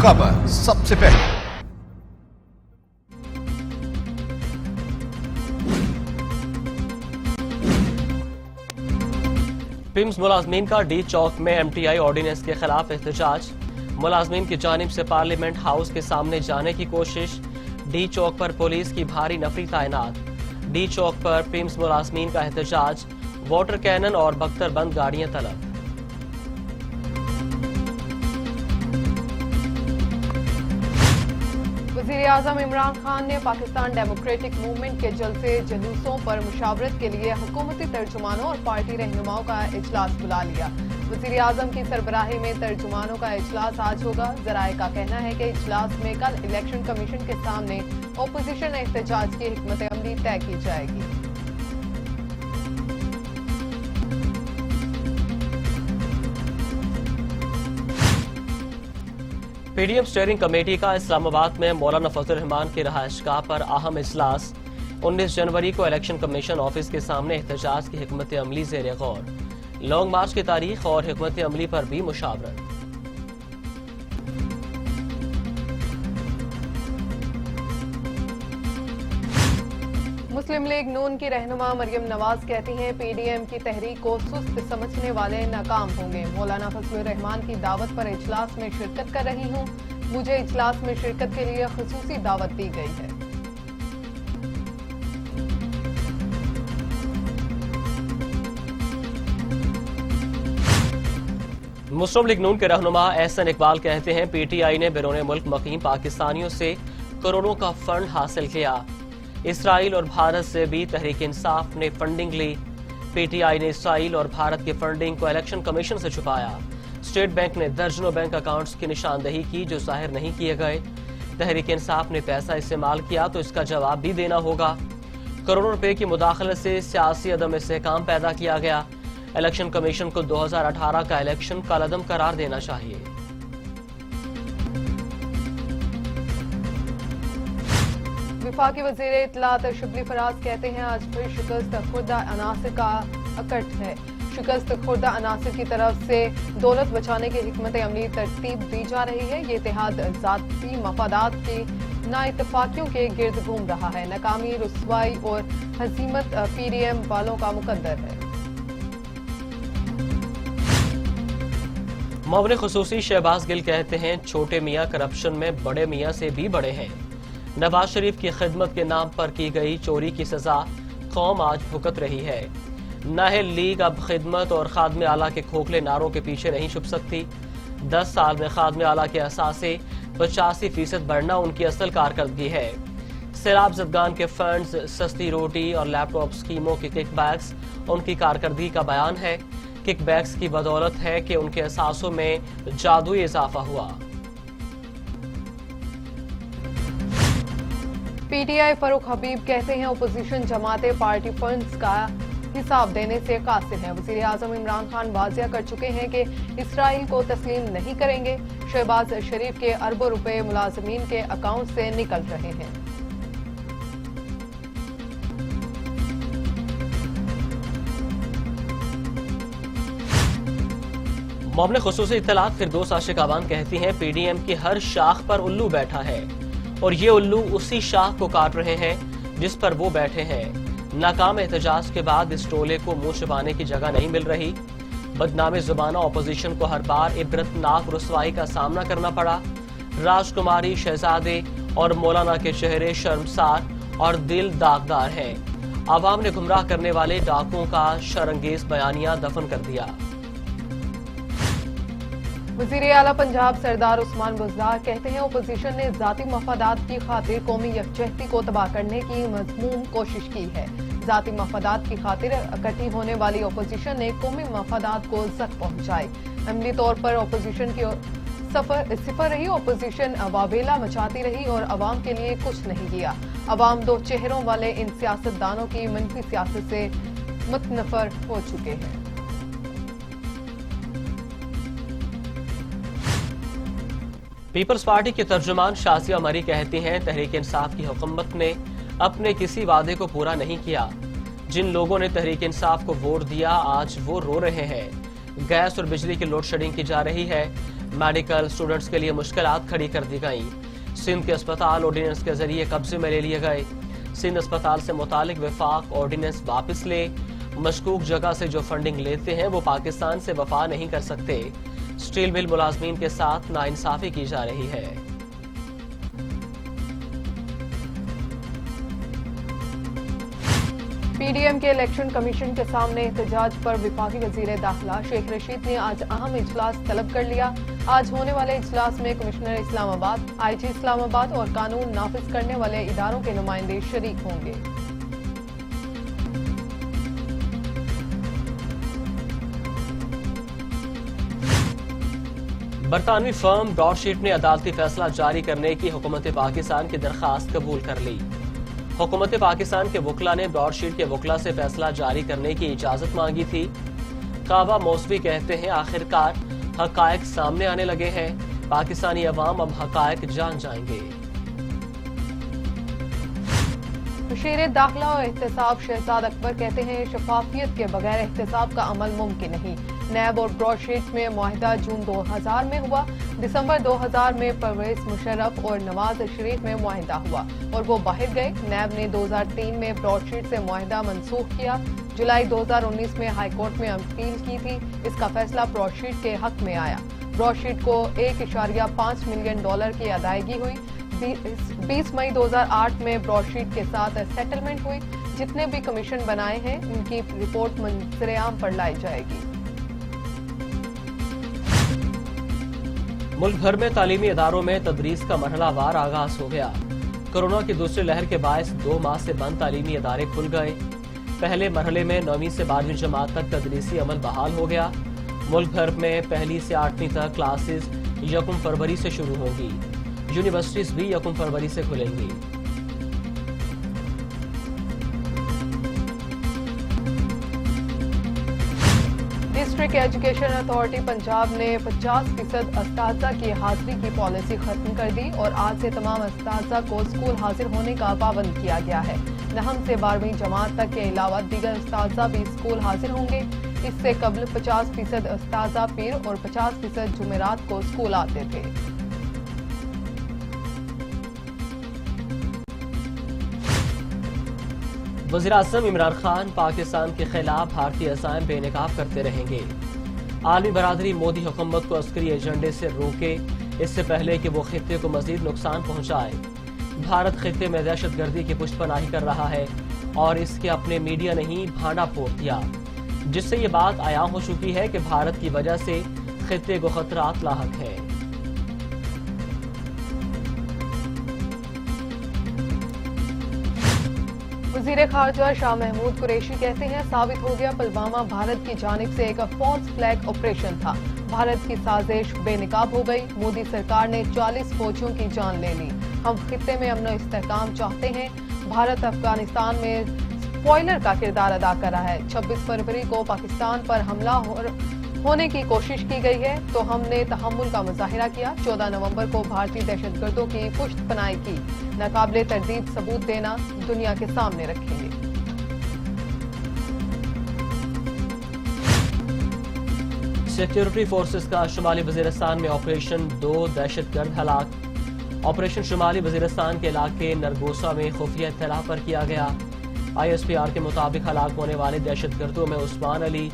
खबर सबसे पहले। पिम्स मुलाजमीन का डी चौक में MTI ऑर्डिनेंस के खिलाफ एहतजाज। मुलाजमीन की जानिब से पार्लियामेंट हाउस के सामने जाने की कोशिश। डी चौक पर पुलिस की भारी नफरी तैनात। डी चौक पर पिम्स मुलाजमीन का एहतजाज। वाटर कैनन और बख्तरबंद गाड़ियां तलब। वज़ीर-ए-आज़म इमरान खान ने पाकिस्तान डेमोक्रेटिक मूवमेंट के जलसे जुलूसों पर मुशावरत के लिए हुकूमती तर्जुमानों और पार्टी रहनुमाओं का इजलास बुला लिया। वज़ीर-ए-आज़म की सरबराही में तर्जुमानों का इजलास आज होगा। ज़राए का कहना है कि इजलास में कल इलेक्शन कमीशन के सामने अपोजिशन एहतजाज की हिकमत अमली तय की जाएगी। PDM स्टीयरिंग कमेटी का इस्लामाबाद में मौलाना फजल रहमान की रहायशगाह पर अहम इजलास। 19 जनवरी को इलेक्शन कमीशन ऑफिस के सामने एहतजाज की हिकमत अमली ज़ेर गौर। लॉन्ग मार्च की तारीख और हिकमत अमली पर भी मुशावरत। मुस्लिम लीग नून की रहनुमा मरियम नवाज कहती हैं PDM की तहरीक को सुस्त समझने वाले नाकाम होंगे। मौलाना फजल रहमान की दावत पर इजलास में शिरकत कर रही हूँ। मुझे इजलास में शिरकत के लिए खुसूसी दावत दी गई है। मुस्लिम लीग नून के रहनुमा एहसन इकबाल कहते हैं PTI ने बैरून मुल्क मुकीम पाकिस्तानियों से करोड़ों का फंड हासिल किया। इसराइल और भारत से भी तहरीक इंसाफ ने फंडिंग ली। PTI ने इसराइल और भारत की फंडिंग को इलेक्शन कमीशन से छुपाया। स्टेट बैंक ने दर्जनों बैंक अकाउंट्स की निशानदही की जो जाहिर नहीं किए गए। तहरीक इंसाफ ने पैसा इस्तेमाल किया तो इसका जवाब भी देना होगा। करोड़ों रुपए की मुदाखलत से सियासी अदम इस्तेहकाम पैदा किया गया। इलेक्शन कमीशन को 2018 का इलेक्शन कलअदम करार देना चाहिए। वफाकी वज़ीर इत्तलात शिबली फराज कहते हैं आज फिर शिकस्त खुर्दा अनासिर का अकट है। शिकस्त खुर्दा अनासिर की तरफ से दौलत बचाने की हिकमत अमली तरतीब दी जा रही है। ये इत्तेहाद ज़ाती मफादात की नाइतफाकियों के गिर्द घूम रहा है। नाकामी, रुसवाई और हजीमत PDM वालों का मुकद्दर है। मुअव्विन खुसूसी शहबाज गिल कहते हैं छोटे मियाँ करप्शन में बड़े मियाँ से भी बड़े हैं। नवाज शरीफ की खिदमत के नाम पर की गई चोरी की सजा कौम आज भुगत रही है। नाहिल लीग अब खिदमत और खादमे आला के खोखले नारों के पीछे नहीं छुप सकती। 10 साल में खादमे आला के असासे 85% बढ़ना उनकी असल कारकर्दगी है। सैलाब ज़दगान के फंड्स, सस्ती रोटी और लैपटॉप स्कीमों के किकबैक्स उनकी कारकर्दगी का बयान है। किकबैक्स की बदौलत है कि उनके असासों में जादुई इजाफा हुआ। PTI फरूक हबीब कहते हैं अपोजिशन जमातें पार्टी फंड्स का हिसाब देने से कासिर हैं। वज़ीर-ए-आज़म इमरान खान वाज़िया कर चुके हैं कि इसराइल को तस्लीम नहीं करेंगे। शहबाज शरीफ के अरबों रुपए मुलाजमीन के अकाउंट से निकल रहे हैं। मुअव्विन खुसूसी इत्तलात फिरदौस आशिक अवान कहती हैं PDM की हर शाख पर उल्लू बैठा है और ये उल्लू उसी शाख को काट रहे हैं जिस पर वो बैठे हैं। नाकाम एहतजाज के बाद इस टोले को मुंह छुपाने की जगह नहीं मिल रही। बदनामी जुबाना अपोजिशन को हर बार इबरतनाक रुसवाई का सामना करना पड़ा। राजकुमारी, शहजादे और मौलाना के चेहरे शर्मसार और दिल दागदार हैं। आवाम ने गुमराह करने वाले डाकुओं का शर्मंगेज बयानिया दफन कर दिया। वज़ीर आला पंजाब सरदार उस्मान बुज़दार कहते हैं अपोजिशन ने ज़ाती मफादात की खातिर कौमी यकजहती को तबाह करने की मज़मूम कोशिश की है। ज़ाती मफादात की खातिर इकट्ठी होने वाली अपोजिशन ने कौमी मफादात को जख्म पहुंचाए। अमली तौर पर अपोजिशन की सिफर रही। अपोजिशन वावेला मचाती रही और अवाम के लिए कुछ नहीं किया। अवाम दो चेहरों वाले इन सियासतदानों की मनफी सियासत से मुतनफर हो चुके हैं। पीपल्स पार्टी के तर्जुमान शाजिया मरी कहती हैं तहरीक इंसाफ की हुकूमत ने अपने किसी वादे को पूरा नहीं किया। जिन लोगों ने तहरीक इंसाफ को वोट दिया आज वो रो रहे हैं। गैस और बिजली की लोड शेडिंग की जा रही है। मेडिकल स्टूडेंट्स के लिए मुश्किलात खड़ी कर दी गई। सिंध के अस्पताल ऑर्डिनेंस के जरिए कब्जे में ले लिए गए। सिंध अस्पताल से मुतालिक वफाक ऑर्डिनेंस वापस ले। मशकूक जगह से जो फंडिंग लेते हैं वो पाकिस्तान से वफा नहीं कर सकते। स्टील मिल मुलाजमीन के साथ नाइंसाफी की जा रही है। पीडीएम के इलेक्शन कमीशन के सामने एहतजाज पर वफाकी वजीर दाखिला शेख रशीद ने आज अहम इजलास तलब कर लिया। आज होने वाले इजलास में कमिश्नर इस्लामाबाद, आईजी इस्लामाबाद और कानून नाफिज करने वाले इदारों के नुमाइंदे शरीक होंगे। बरतानवी फर्म ब्रॉडशीट ने अदालती फैसला जारी करने की हुकूमत पाकिस्तान की दरखास्त कबूल कर ली। हुकूमत पाकिस्तान के वकला ने ब्रॉडशीट के वकला से फैसला जारी करने की इजाजत मांगी थी। काबा मौसवी कहते हैं आखिरकार हकायक सामने आने लगे हैं। पाकिस्तानी अवाम अब हकायक जान जाएंगे। वज़ीर दाखिला और एहतसाब शहजाद अकबर कहते हैं शफाफियत के बगैर एहतसाब का अमल मुमकिन नहीं। नैब और ब्रॉडशीट में मुआहिदा जून 2000 में हुआ। दिसंबर 2000 में परवेज मुशर्रफ और नवाज शरीफ में मुआहिदा हुआ और वो बाहर गए। नैब ने 2003 में ब्रॉडशीट से मुआहिदा मनसूख किया। जुलाई 2019 में हाईकोर्ट में अपील की थी। इसका फैसला ब्रॉडशीट के हक में आया। ब्रॉडशीट को $1.5 मिलियन की अदायगी हुई। 20 मई 2008 में ब्रॉडशीट के साथ सेटलमेंट हुई। जितने भी कमीशन बनाए हैं उनकी रिपोर्ट मंजर-ए-आम पर लाई जाएगी। मुल्क भर में तालीमी इदारों में तदरीस का मरहलावार आगाज हो गया। कोरोना की दूसरी लहर के बायस 2 माह से बंद तालीमी इदारे खुल गए। पहले मरहले में 9वीं से 12वीं जमात तक तदरीसी अमल बहाल हो गया। मुल्क भर में 1ली से 8वीं तक क्लासेस 1 फरवरी से शुरू होगी। यूनिवर्सिटीज भी 1 फरवरी से खुलेंगी। डिस्ट्रिक्ट एजुकेशन अथॉरिटी पंजाब ने 50% अस्ताज़ा की हाजिरी की पॉलिसी खत्म कर दी और आज से तमाम अस्ताज़ा को स्कूल हाजिर होने का पाबंद किया गया है। 9वीं से 12वीं जमात तक के अलावा दीगर अस्ताज़ा भी स्कूल हाजिर होंगे। इससे कबल 50% अस्ताज़ा पीर और 50% जुमेरात को स्कूल आते थे। वज़ीर-ए-आज़म इमरान खान पाकिस्तान के खिलाफ भारतीय अज़ाइम बेनकाब करते रहेंगे। आलमी बरादरी मोदी हुकूमत को अस्करी एजेंडे से रोके, इससे पहले कि वो खित्ते को मजीद नुकसान पहुंचाए। भारत खित्ते में दहशतगर्दी की पुष्टपनाही कर रहा है और इसके अपने मीडिया ने ही भांडा फोड़ दिया, जिससे ये बात आया हो चुकी है कि भारत की वजह से खित्ते को खतरात लाहक है। वज़ीर खारजा शाह महमूद कुरैशी कहते हैं साबित हो गया पुलवामा भारत की जानिब से एक फॉल्स फ्लैग ऑपरेशन था। भारत की साजिश बेनकाब हो गई। मोदी सरकार ने 40 फौजियों की जान ले ली। हम खित्ते में अमन इस्तेहकाम चाहते हैं। भारत अफगानिस्तान में स्पॉइलर का किरदार अदा कर रहा है। 26 फरवरी को पाकिस्तान पर हमला होने की कोशिश की गई है तो हमने तहम्मुल का मुजाहिरा किया। 14 नवंबर को भारतीय दहशतगर्दों की पुष्टपनाही की। नाकाबिले तरदीद सबूत देना दुनिया के सामने रखेंगे। सिक्योरिटी फोर्सेस का शुमाली वजीरिस्तान में ऑपरेशन 2 दहशतगर्द हलाक। ऑपरेशन शुमाली वजीरिस्तान के इलाके नरगोसा में खुफिया इत्तला पर किया गया। ISPR के मुताबिक हलाक होने वाले दहशतगर्दों में उस्मान अली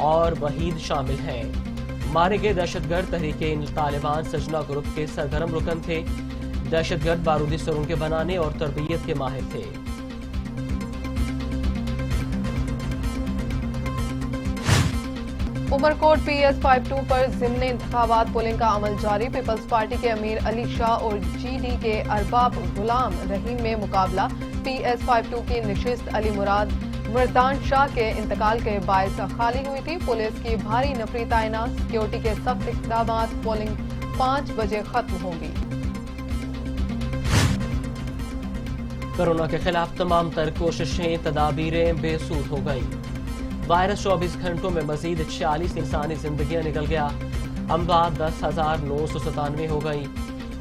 और वहीद शामिल हैं। मारे गए दहशतगर्द तहरीक-ए-तालिबान सजना ग्रुप के सरगर्म रुकन थे। दहशतगर्द बारूदी सुरंगें बनाने और तरबियत के माहिर थे। उमरकोट PS52 पर ज़िम्न इंतखाबात पोलिंग का अमल जारी। पीपल्स पार्टी के अमीर अली शाह और GD के अरबाब गुलाम रहीम में मुकाबला। PS52 की निशिस्त अली मुराद मर्दान शाह के इंतकाल के बायस खाली हुई थी। पुलिस की भारी नफरी तैनात, सिक्योरिटी के सख्त इक़दामात। पोलिंग 5 बजे खत्म होगी। कोरोना के खिलाफ तमाम तर कोशिशें तदाबीरें बेसूद हो गईं। वायरस 24 घंटों में मजीद 46 इंसानी जिंदगियां निकल गया। अमवात 10,997 हो गई।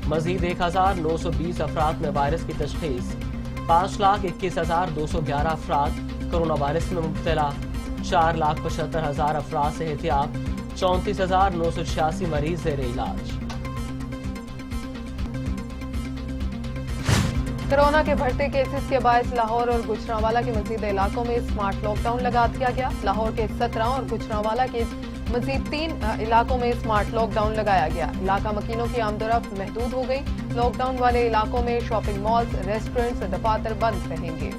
मजीद 1,920 अफराद में वायरस की तशखीस। 5,21,211 अफराद कोरोना वायरस में मुब्तला। 4,75,000 अफराद से एहतियात। 34,986 मरीज जेर इलाज। कोरोना के बढ़ते केसेस के बायस लाहौर और गुजरांवाला के मजीद इलाकों में स्मार्ट लॉकडाउन लगा दिया गया। लाहौर के 17 और गुजरांवाला के मजीद 3 इलाकों में स्मार्ट लॉकडाउन लगाया गया। इलाका मकीनों की आमदोरफ्त महदूद हो गई। लॉकडाउन वाले इलाकों में शॉपिंग मॉल्स, रेस्टोरेंट्स, दफातर बंद रहेंगे।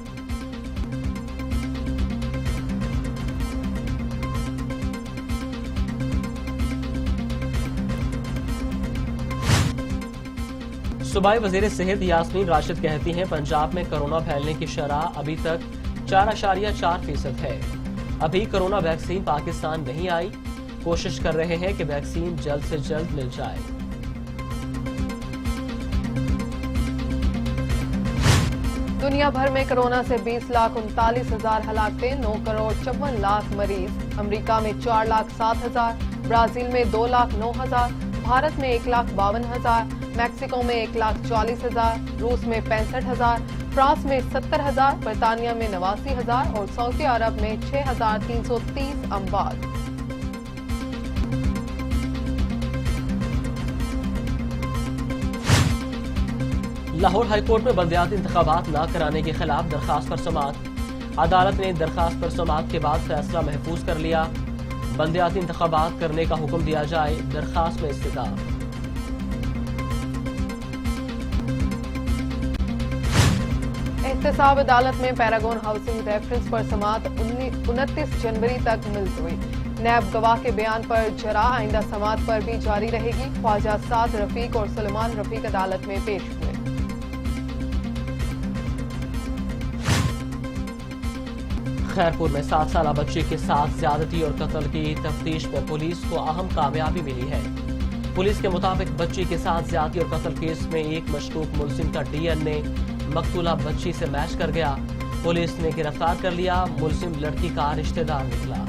सूबाई वजीर सेहत यास्मीन राशिद कहती हैं पंजाब में कोरोना फैलने की शरह अभी तक 4.4% है। अभी कोरोना वैक्सीन पाकिस्तान नहीं आई। कोशिश कर रहे हैं कि वैक्सीन जल्द से जल्द मिल जाए। दुनिया भर में कोरोना से 20,39,000 हलाकतें, 9,54,00,000 मरीज। अमेरिका में 4,07,000, ब्राजील में 2,09,000, भारत में 1,52,000, मैक्सिको में 1,40,000, रूस में 65,000, फ्रांस में 70,000, बरतानिया में 89,000 और सऊदी अरब में 6,330 अमवात। लाहौर हाईकोर्ट में बल्दियाती इंतखाबात न कराने के खिलाफ दरखास्त पर समाअत। अदालत ने दरखास्त पर समाअत के बाद फैसला महफूज कर लिया। बल्दियाती इंतखाबात करने का हुक्म दिया जाए, दरखास्त में इस्तिदार। एहतसाब अदालत में पैरागॉन हाउसिंग रेफरेंस पर समाअत 29 जनवरी तक मुलतवी। नैब गवाह के बयान पर जरा आइंदा समाअत पर भी जारी रहेगी। ख्वाजा साद रफीक और सलमान रफीक अदालत में पेश हुए। खैरपुर में 7 साला बच्ची के साथ ज्यादती और कत्ल की तफ्तीश में पुलिस को अहम कामयाबी मिली है। पुलिस के मुताबिक बच्ची के साथ ज्यादती और कत्ल केस में एक मशकूक मुलजिम का डीएनए मकतूला बच्ची से मैच कर गया। पुलिस ने गिरफ्तार कर लिया। मुलजिम लड़की का रिश्तेदार निकला।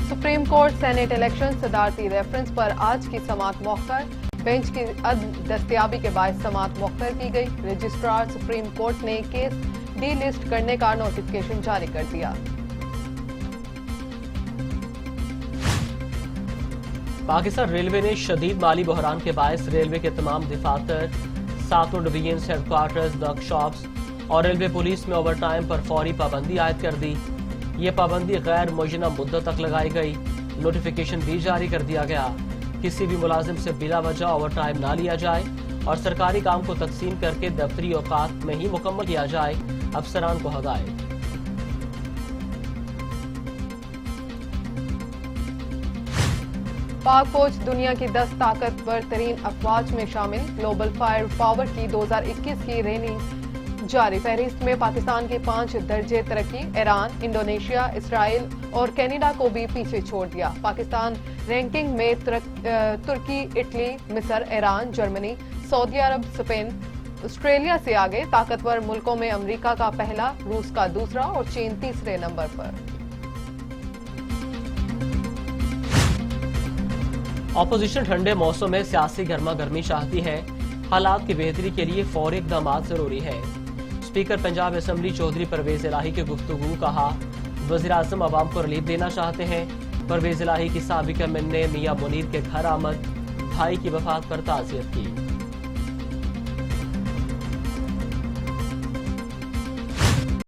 सुप्रीम कोर्ट सेनेट इलेक्शन सदारती रेफरेंस पर आज की समाअत मौखर। बेंच की दस्तयाबी के बाद समाअत मौखर की गई। रजिस्ट्रार सुप्रीम कोर्ट ने केस डी लिस्ट करने का नोटिफिकेशन जारी कर दिया। पाकिस्तान रेलवे ने शदीद माली बहरान के बायस रेलवे के तमाम दफातर, 7 डिवीजन हेडक्वार्टर्स, वर्कशॉप्स और रेलवे पुलिस में ओवरटाइम पर फौरी पाबंदी आयद कर दी। ये पाबंदी गैर मुअय्यना मुद्दत तक लगाई गई। नोटिफिकेशन भी जारी कर दिया गया। किसी भी मुलाजिम से बिला वजह ओवरटाइम ना लिया जाए और सरकारी काम को तकसीम करके दफ्तरी औकात में ही मुकम्मल किया जाए। अफसरान को हदायत। पाक फौज दुनिया की 10 ताकतवर तरीन अफवाज में शामिल। ग्लोबल फायर पावर की 2021 की रेटिंग जारी। फहरिस्त में पाकिस्तान के 5 दर्जे तरक्की। ईरान, इंडोनेशिया, इसराइल और कनाडा को भी पीछे छोड़ दिया। पाकिस्तान रैंकिंग में तुर्की, इटली, मिस्र, ईरान, जर्मनी, सऊदी अरब, स्पेन, ऑस्ट्रेलिया से आगे। ताकतवर मुल्कों में अमेरिका का पहला, रूस का दूसरा और चीन तीसरे नंबर पर। अपोजिशन ठंडे मौसम में सियासी गर्मा गर्मी चाहती है। हालात की बेहतरी के लिए फौरी इक़दामात जरूरी है। स्पीकर पंजाब असेंबली चौधरी परवेज इलाही की गुफ्तगू। कहा, वज़ीर-ए-आज़म अवाम को रिलीफ देना चाहते हैं। परवेज इलाही की साबिक़ एमएनए मियां मुनीर के घर आमद। भाई की वफात पर ताज़ियत की।